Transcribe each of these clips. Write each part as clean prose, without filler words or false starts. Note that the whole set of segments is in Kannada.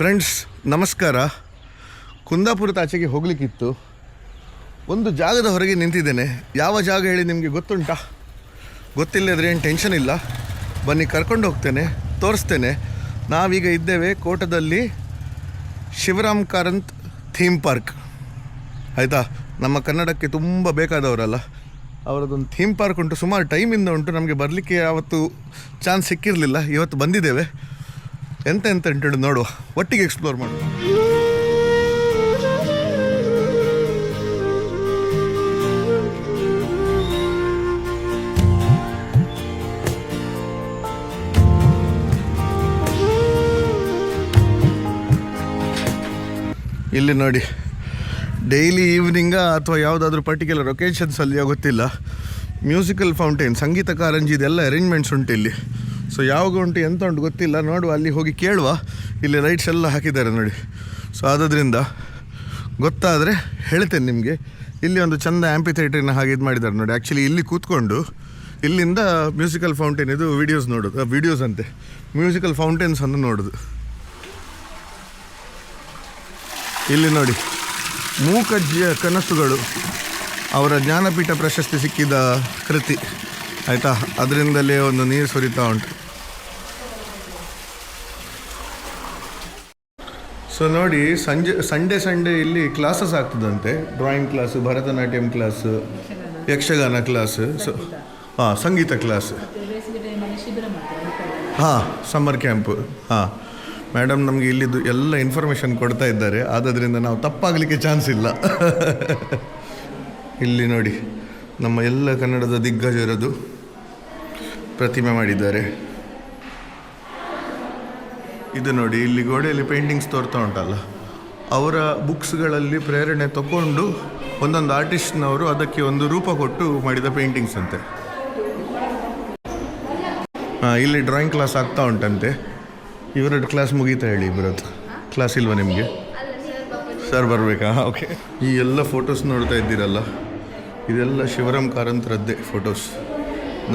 ಫ್ರೆಂಡ್ಸ್ ನಮಸ್ಕಾರ. ಕುಂದಾಪುರದ ಆಚೆಗೆ ಹೋಗಲಿಕ್ಕಿತ್ತು. ಒಂದು ಜಾಗದ ಹೊರಗೆ ನಿಂತಿದ್ದೇನೆ. ಯಾವ ಜಾಗ ಹೇಳಿ ನಿಮಗೆ ಗೊತ್ತುಂಟಾ? ಗೊತ್ತಿಲ್ಲದ್ರೆ ಏನು ಟೆನ್ಷನ್ ಇಲ್ಲ, ಬನ್ನಿ ಕರ್ಕೊಂಡು ಹೋಗ್ತೇನೆ, ತೋರಿಸ್ತೇನೆ. ನಾವೀಗ ಇದ್ದೇವೆ ಕೋಟದಲ್ಲಿ ಶಿವರಾಮ್ ಕಾರಂತ್ ಥೀಮ್ ಪಾರ್ಕ್. ಆಯಿತಾ, ನಮ್ಮ ಕನ್ನಡಕ್ಕೆ ತುಂಬ ಬೇಕಾದವರಲ್ಲ, ಅವರದೊಂದು ಥೀಮ್ ಪಾರ್ಕ್ ಉಂಟು. ಸುಮಾರು ಟೈಮಿಂದ ಉಂಟು, ನಮಗೆ ಬರಲಿಕ್ಕೆ ಯಾವತ್ತು ಚಾನ್ಸ್ ಸಿಕ್ಕಿರಲಿಲ್ಲ. ಇವತ್ತು ಬಂದಿದ್ದೇವೆ. ಎಂತ ಉಂಟು ನೋಡುವ, ಒಟ್ಟಿಗೆ ಎಕ್ಸ್ಪ್ಲೋರ್ ಮಾಡುವ. ಇಲ್ಲಿ ನೋಡಿ, ಡೈಲಿ ಈವ್ನಿಂಗ ಅಥವಾ ಯಾವುದಾದ್ರೂ ಪರ್ಟಿಕ್ಯುಲರ್ ಒಕೇಶನ್ಸಲ್ಲಿ ಗೊತ್ತಿಲ್ಲ, ಮ್ಯೂಸಿಕಲ್ ಫೌಂಟೇನ್, ಸಂಗೀತ ಕಾರಂಜಿ, ಇದೆಲ್ಲ ಅರೇಂಜ್ಮೆಂಟ್ಸ್ ಉಂಟು ಇಲ್ಲಿ. ಸೊ ಯಾವಾಗ ಉಂಟು ಎಂತ ಉಂಟು ಗೊತ್ತಿಲ್ಲ, ನೋಡುವ, ಅಲ್ಲಿ ಹೋಗಿ ಕೇಳುವ. ಇಲ್ಲಿ ಲೈಟ್ಸ್ ಎಲ್ಲ ಹಾಕಿದ್ದಾರೆ ನೋಡಿ. ಸೊ ಆದ್ದರಿಂದ ಗೊತ್ತಾದರೆ ಹೇಳ್ತೇನೆ ನಿಮಗೆ. ಇಲ್ಲಿ ಒಂದು ಚಂದ ಆ್ಯಂಪಿ ಥಿಯೇಟ್ರಿನ ಹಾಗೆ ಇದು ಮಾಡಿದ್ದಾರೆ ನೋಡಿ. ಆ್ಯಕ್ಚುಲಿ ಇಲ್ಲಿ ಕೂತ್ಕೊಂಡು ಇಲ್ಲಿಂದ ಮ್ಯೂಸಿಕಲ್ ಫೌಂಟೇನ್ ಇದು ವೀಡಿಯೋಸ್ ಅಂತೆ, ಮ್ಯೂಸಿಕಲ್ ಫೌಂಟೇನ್ಸ್ ಅನ್ನು ನೋಡೋದು. ಇಲ್ಲಿ ನೋಡಿ, ಮೂಕಜ್ಜಿಯ ಕನಸುಗಳು, ಅವರ ಜ್ಞಾನಪೀಠ ಪ್ರಶಸ್ತಿ ಸಿಕ್ಕಿದ ಕೃತಿ. ಆಯಿತಾ, ಅದರಿಂದಲೇ ಒಂದು ನೀರು ಸುರಿತಾ ಉಂಟು. ಸೊ ನೋಡಿ, ಸಂಡೇ ಇಲ್ಲಿ ಕ್ಲಾಸಸ್ ಆಗ್ತದಂತೆ. Drawing class, Bharatanatyam class, Yakshagana class, so ಸಂಗೀತ ಕ್ಲಾಸ್, ಸಮ್ಮರ್ ಕ್ಯಾಂಪು. ಮೇಡಮ್ ನಮಗೆ ಇಲ್ಲಿದ್ದು ಎಲ್ಲ ಇನ್ಫಾರ್ಮೇಷನ್ ಕೊಡ್ತಾ ಇದ್ದಾರೆ, ಆದ್ದರಿಂದ ನಾವು ತಪ್ಪಾಗಲಿಕ್ಕೆ ಚಾನ್ಸ್ ಇಲ್ಲ. ಇಲ್ಲಿ ನೋಡಿ, ನಮ್ಮ ಎಲ್ಲ ಕನ್ನಡದ ದಿಗ್ಗಜರದು ಪ್ರತಿಮೆ ಮಾಡಿದ್ದಾರೆ. ಇದು ನೋಡಿ, ಇಲ್ಲಿ ಗೋಡೆಯಲ್ಲಿ ಪೇಂಟಿಂಗ್ಸ್ ತೋರ್ತಾ ಉಂಟಲ್ಲ, ಅವರ ಬುಕ್ಸ್ಗಳಲ್ಲಿ ಪ್ರೇರಣೆ ತಗೊಂಡು ಒಂದೊಂದು ಆರ್ಟಿಸ್ಟ್ನವರು ಅದಕ್ಕೆ ಒಂದು ರೂಪ ಕೊಟ್ಟು ಮಾಡಿದ ಪೇಂಟಿಂಗ್ಸ್ ಅಂತೆ. ಇಲ್ಲಿ ಡ್ರಾಯಿಂಗ್ ಕ್ಲಾಸ್ ಆಗ್ತಾ ಉಂಟಂತೆ. ಇವರದ್ದು ಕ್ಲಾಸ್ ಮುಗೀತಾ ಹೇಳಿ, ಬರೋದು ಕ್ಲಾಸ್ ಇಲ್ವಾ ನಿಮಗೆ? ಸರ್ ಬರಬೇಕಾ? ಓಕೆ. ಈ ಎಲ್ಲ ಫೋಟೋಸ್ ನೋಡ್ತಾ ಇದ್ದೀರಲ್ಲ, ಇದೆಲ್ಲ ಶಿವರಾಮ್ ಕಾರಂತರದ್ದೇ ಫೋಟೋಸ್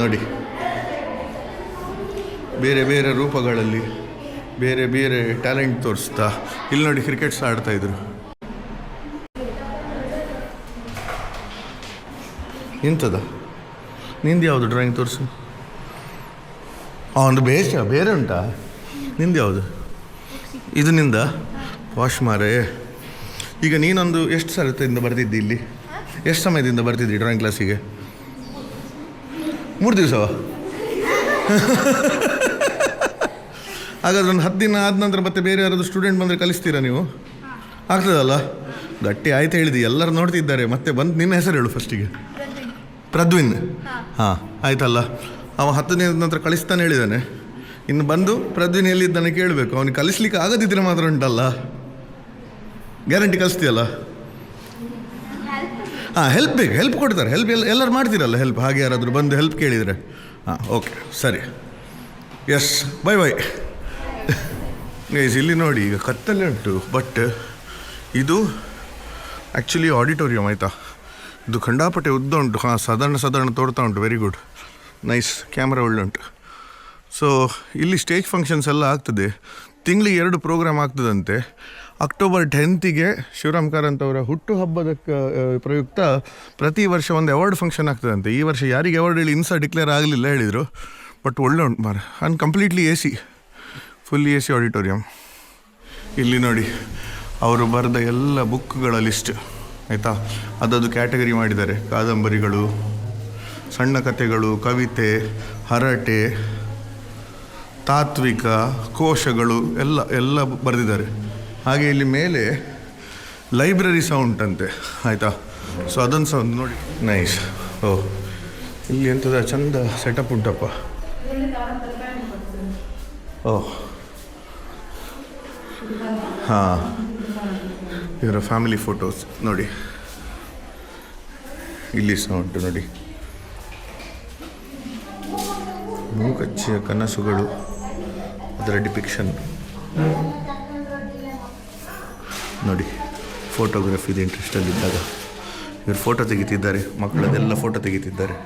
ನೋಡಿ. ಬೇರೆ ಬೇರೆ ರೂಪಗಳಲ್ಲಿ ಬೇರೆ ಬೇರೆ ಟ್ಯಾಲೆಂಟ್ ತೋರಿಸ್ತಾ. ಇಲ್ಲಿ ನೋಡಿ, ಕ್ರಿಕೆಟ್ಸ್ ಆಡ್ತಾಯಿದ್ರು. ಎಂಥದ ನಿಂದು ಯಾವುದು ಡ್ರಾಯಿಂಗ್ ತೋರಿಸು? ಒಂದು ಬೇರೆ ಉಂಟಾ? ನಿಂದು ಯಾವುದು? ಇದು ನಿಂದ? ವಾಶ್ ಮಾರೇ. ಈಗ ನೀನೊಂದು ಎಷ್ಟು ಸರದಿಂದ ಬರ್ತಿದ್ದಿ ಇಲ್ಲಿ? ಎಷ್ಟು ಸಮಯದಿಂದ ಬರ್ತಿದ್ದಿ ಡ್ರಾಯಿಂಗ್ ಕ್ಲಾಸಿಗೆ? 3 ದಿವಸವ? ಹಾಗಾದ್ರೆ ಒಂದು 10 ದಿನ ಆದ ನಂತರ ಮತ್ತೆ ಬೇರೆ ಯಾರಾದರೂ ಸ್ಟೂಡೆಂಟ್ ಬಂದರೆ ಕಲಿಸ್ತೀರಾ ನೀವು? ಆಗ್ತದಲ್ಲ? ಗಟ್ಟಿ ಆಯ್ತು ಹೇಳಿದಿ, ಎಲ್ಲರೂ ನೋಡ್ತಿದ್ದಾರೆ. ಮತ್ತೆ ಬಂದು ನಿನ್ನ ಹೆಸರು ಹೇಳು ಫಸ್ಟಿಗೆ. ಪ್ರದ್ವಿನ್. ಆಯ್ತಲ್ಲ, ಅವ 10 ದಿನದ ನಂತರ ಕಲಿಸ್ತಾನೆ ಹೇಳಿದ್ದಾನೆ. ಇನ್ನು ಬಂದು ಪ್ರದ್ವಿನ್ ಎಲ್ಲಿದ್ದಾನೆ ಕೇಳಬೇಕು. ಅವನಿಗೆ ಕಲಿಸ್ಲಿಕ್ಕೆ ಆಗದಿದ್ದರೆ ಮಾತ್ರ ಉಂಟಲ್ಲ, ಗ್ಯಾರಂಟಿ ಕಲಿಸ್ತೀಯಲ್ಲ? ಹೆಲ್ಪ್ ಬೇಕು, ಹೆಲ್ಪ್ ಕೊಡ್ತಾರೆ. ಹೆಲ್ಪ್ ಎಲ್ಲರೂ ಮಾಡ್ತೀರಲ್ಲ ಹೆಲ್ಪ್. ಹಾಗೆ ಯಾರಾದರೂ ಬಂದು ಹೆಲ್ಪ್ ಕೇಳಿದರೆ ಓಕೆ ಸರಿ, ಎಸ್, ಬೈ. ಇಲ್ಲಿ ನೋಡಿ, ಈಗ ಕತ್ತಲೆ ಉಂಟು, ಬಟ್ ಇದು ಆ್ಯಕ್ಚುಲಿ ಆಡಿಟೋರಿಯಂ. ಆಯಿತಾ, ಇದು ಖಂಡಾಪಟ್ಟೆ ಉದ್ದ ಉಂಟು. ಸಾಧಾರಣ ತೋಡ್ತಾ ಉಂಟು. ವೆರಿ ಗುಡ್, ನೈಸ್, ಕ್ಯಾಮ್ರಾ ಒಳ್ಳೆ ಉಂಟು. ಸೊ ಇಲ್ಲಿ ಸ್ಟೇಜ್ ಫಂಕ್ಷನ್ಸ್ ಎಲ್ಲ ಆಗ್ತದೆ. ತಿಂಗಳಿಗೆ 2 ಪ್ರೋಗ್ರಾಮ್ ಆಗ್ತದಂತೆ. ಅಕ್ಟೋಬರ್ 10ಗೆ ಶಿವರಾಮ್ ಕಾರಂತ್ ಅವರ ಹುಟ್ಟುಹಬ್ಬದ ಪ್ರಯುಕ್ತ ಪ್ರತಿ ವರ್ಷ ಒಂದು ಅವಾರ್ಡ್ ಫಂಕ್ಷನ್ ಆಗ್ತದಂತೆ. ಈ ವರ್ಷ ಯಾರಿಗೆ ಅವಾರ್ಡ್ ಹೇಳಿ ಡಿಕ್ಲೇರ್ ಆಗಲಿಲ್ಲ ಹೇಳಿದರು, ಬಟ್ ಒಳ್ಳೆ ಉಂಟು ಮಾರ. Completely AC, full AC auditorium. ಇಲ್ಲಿ ನೋಡಿ, ಅವರು ಬರೆದ ಎಲ್ಲ ಬುಕ್ಗಳ ಲಿಸ್ಟ್. ಆಯಿತಾ, ಅದದು ಕ್ಯಾಟಗರಿ ಮಾಡಿದ್ದಾರೆ. ಕಾದಂಬರಿಗಳು, ಸಣ್ಣ ಕಥೆಗಳು, ಕವಿತೆ, ಹರಟೆ, ತಾತ್ವಿಕ, ಕೋಶಗಳು ಎಲ್ಲ ಬರೆದಿದ್ದಾರೆ. ಹಾಗೆ ಇಲ್ಲಿ ಮೇಲೆ ಲೈಬ್ರರಿ ಸಹ ಉಂಟಂತೆ. ಆಯಿತಾ, ಸೊ ಅದನ್ನು ಸಹ ಒಂದು ನೋಡಿ, ನೈಸ್. ಇಲ್ಲಿ ಎಂಥದ ಚಂದ ಸೆಟಪ್ ಉಂಟಪ್ಪ. ಇವರ ಫ್ಯಾಮಿಲಿ ಫೋಟೋಸ್ ನೋಡಿ, ಇಲ್ಲಿ ಸಹ ಉಂಟು ನೋಡಿ. ಮೂಕಜ್ಜಿಯ ಕನಸುಗಳು, ಅದರ ಡಿಪಿಕ್ಷನ್ ನೋಡಿ. ಫೋಟೋಗ್ರಫಿದು ಇಂಟ್ರೆಸ್ಟಲ್ಲಿದ್ದಾಗ ಇವರು ಫೋಟೋ ತೆಗಿತಿದ್ದಾರೆ, ಮಕ್ಕಳದೆಲ್ಲ ಫೋಟೋ ತೆಗಿತಿದ್ದಾರೆ.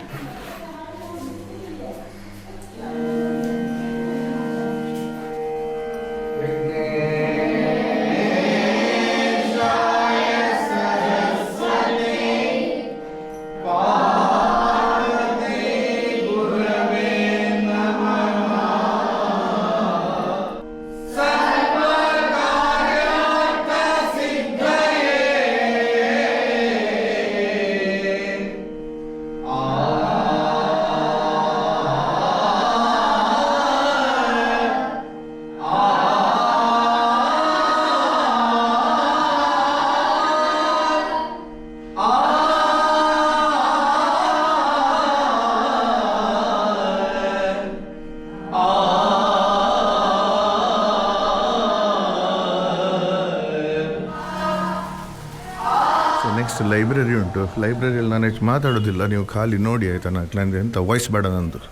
ನೆಕ್ಸ್ಟ್ ಲೈಬ್ರರಿ ಉಂಟು. ಲೈಬ್ರರಿಯಲ್ಲಿ ನಾನು ಹೆಚ್ಚು ಮಾತಾಡೋದಿಲ್ಲ, ನೀವು ಖಾಲಿ ನೋಡಿ ಆಯಿತಾ. ನಾನು ಕ್ಲೈಂಟ್ ಎಂತ ವಾಯ್ಸ್ ಬೇಡ ನಂದು.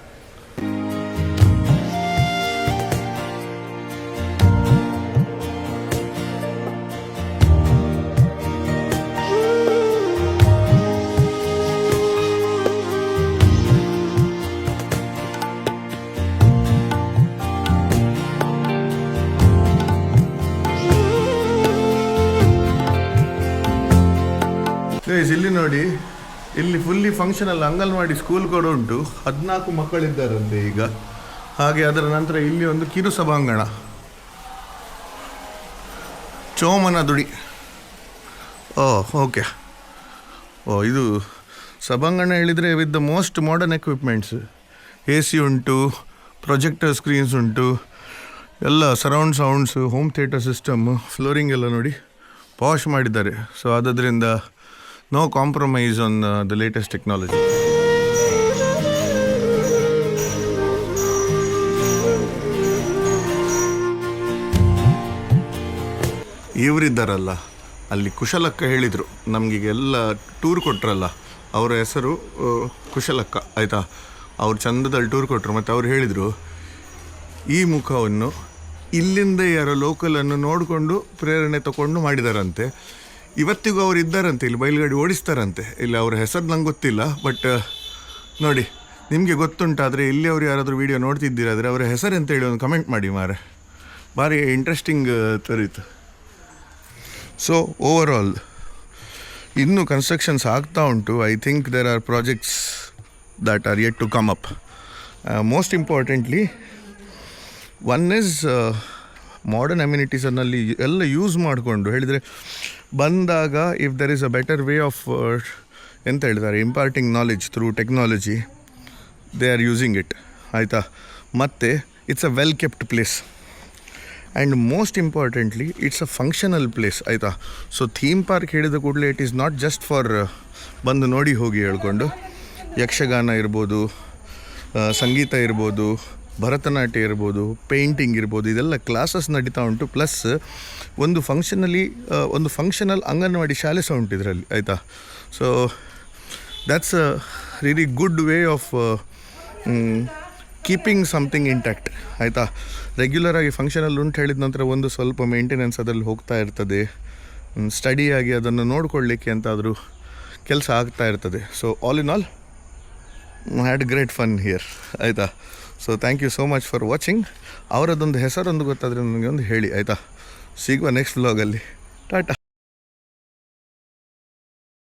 ಇಲ್ಲಿ ನೋಡಿ, ಇಲ್ಲಿ ಫುಲ್ಲಿ ಫಂಕ್ಷನಲ್ ಅಂಗನವಾಡಿ ಸ್ಕೂಲ್ ಕೂಡ ಉಂಟು. 14 ಮಕ್ಕಳಿದ್ದಾರಂತೆ ಈಗ. ಹಾಗೆ ಅದರ ನಂತರ ಇಲ್ಲಿ ಒಂದು ಕಿರು ಸಭಾಂಗಣ, ಚೋಮನದುಡಿ. ಓಕೆ. ಇದು ಸಭಾಂಗಣ ಹೇಳಿದರೆ with the most modern equipments. AC ಉಂಟು, ಪ್ರೊಜೆಕ್ಟರ್ ಸ್ಕ್ರೀನ್ಸ್ ಉಂಟು, ಎಲ್ಲ surround sounds, home theatre system, flooring ಎಲ್ಲ ನೋಡಿ ಪಾಶ್ ಮಾಡಿದ್ದಾರೆ. ಸೊ ಆದ್ದರಿಂದ no compromise on the latest technology. ಇವರಿದ್ದಾರಲ್ಲ ಅಲ್ಲಿ, ಕುಶಲಕ್ಕ ಹೇಳಿದರು ನಮಗೀಗ ಎಲ್ಲ ಟೂರ್ ಕೊಟ್ರಲ್ಲ, ಅವರ ಹೆಸರು ಕುಶಲಕ್ಕ ಆಯಿತಾ. ಅವ್ರು ಚಂದದಲ್ಲಿ ಟೂರ್ ಕೊಟ್ಟರು. ಮತ್ತು ಅವ್ರು ಹೇಳಿದರು ಈ ಮುಖವನ್ನು ಇಲ್ಲಿಂದ ಯಾರೋ ಲೋಕಲನ್ನು ನೋಡಿಕೊಂಡು ಪ್ರೇರಣೆ ತಗೊಂಡು ಮಾಡಿದಾರಂತೆ. ಇವತ್ತಿಗೂ ಅವ್ರು ಇದ್ದಾರಂತೆ, ಇಲ್ಲಿ ಬಯಲುಗಾಡಿ ಓಡಿಸ್ತಾರಂತೆ. ಇಲ್ಲಿ ಅವ್ರ ಹೆಸರು ನಂಗೆ ಗೊತ್ತಿಲ್ಲ, ಬಟ್ ನೋಡಿ, ನಿಮಗೆ ಗೊತ್ತುಂಟಾದರೆ ಇಲ್ಲಿ ಅವ್ರು ಯಾರಾದರೂ ವೀಡಿಯೋ ನೋಡ್ತಿದ್ದೀರಾದರೆ ಅವರ ಹೆಸರು ಅಂತ ಹೇಳಿ ಒಂದು ಕಮೆಂಟ್ ಮಾಡಿ ಮಾರೆ. ಭಾರಿ ಇಂಟ್ರೆಸ್ಟಿಂಗ್ ತರೀತು. ಸೊ ಓವರಾಲ್ ಇನ್ನೂ ಕನ್ಸ್ಟ್ರಕ್ಷನ್ಸ್ ಆಗ್ತಾ ಉಂಟು. I think there are projects that are yet to come up. Most importantly one is modern ಅಮ್ಯುನಿಟೀಸನ್ನಲ್ಲಿ ಎಲ್ಲ ಯೂಸ್ ಮಾಡಿಕೊಂಡು ಹೇಳಿದರೆ ಬಂದಾಗ, if there is a better way of ಎಂತ ಹೇಳ್ತಾರೆ, imparting knowledge through technology, they are using it ಆಯಿತಾ. ಮತ್ತು it's a well kept place and most importantly it's a functional place ಆಯಿತಾ. ಸೊ ಥೀಮ್ ಪಾರ್ಕ್ ಹೇಳಿದ ಕೂಡಲೇ it is not just for ಬಂದು ನೋಡಿ ಹೋಗಿ ಹೇಳ್ಕೊಂಡು. ಯಕ್ಷಗಾನ ಇರ್ಬೋದು, ಸಂಗೀತ ಇರ್ಬೋದು, ಭರತನಾಟ್ಯ ಇರ್ಬೋದು, ಪೇಂಟಿಂಗ್ ಇರ್ಬೋದು, ಇದೆಲ್ಲ ಕ್ಲಾಸಸ್ ನಡೀತಾ ಉಂಟು. ಪ್ಲಸ್ ಒಂದು ಫಂಕ್ಷನಲ್ ಅಂಗನವಾಡಿ ಶಾಲೆ ಸಹ ಉಂಟು ಇದರಲ್ಲಿ ಆಯಿತಾ. So that's a really good way of keeping something intact ಆಯಿತಾ. ರೆಗ್ಯುಲರಾಗಿ ಫಂಕ್ಷನಲ್ಲಿ ಉಂಟು ಹೇಳಿದ ನಂತರ ಒಂದು ಸ್ವಲ್ಪ ಮೇಂಟೆನೆನ್ಸ್ ಅದರಲ್ಲಿ ಹೋಗ್ತಾ ಇರ್ತದೆ. ಸ್ಟಡಿಯಾಗಿ ಅದನ್ನು ನೋಡಿಕೊಳ್ಳಿಕ್ಕೆ ಅಂತಾದರೂ ಕೆಲಸ ಆಗ್ತಾ ಇರ್ತದೆ. So all in all had great fun here ಆಯಿತಾ. So thank you so much for watching. ಅವರದ್ದೊಂದು ಹೆಸರೊಂದು ಗೊತ್ತಾದರೆ ನನಗೆ ಒಂದು ಹೇಳಿ ಆಯಿತಾ. ಸಿಗುವ ನೆಕ್ಸ್ಟ್ ವ್ಲಾಗಲ್ಲಿ. ಟಾಟಾ.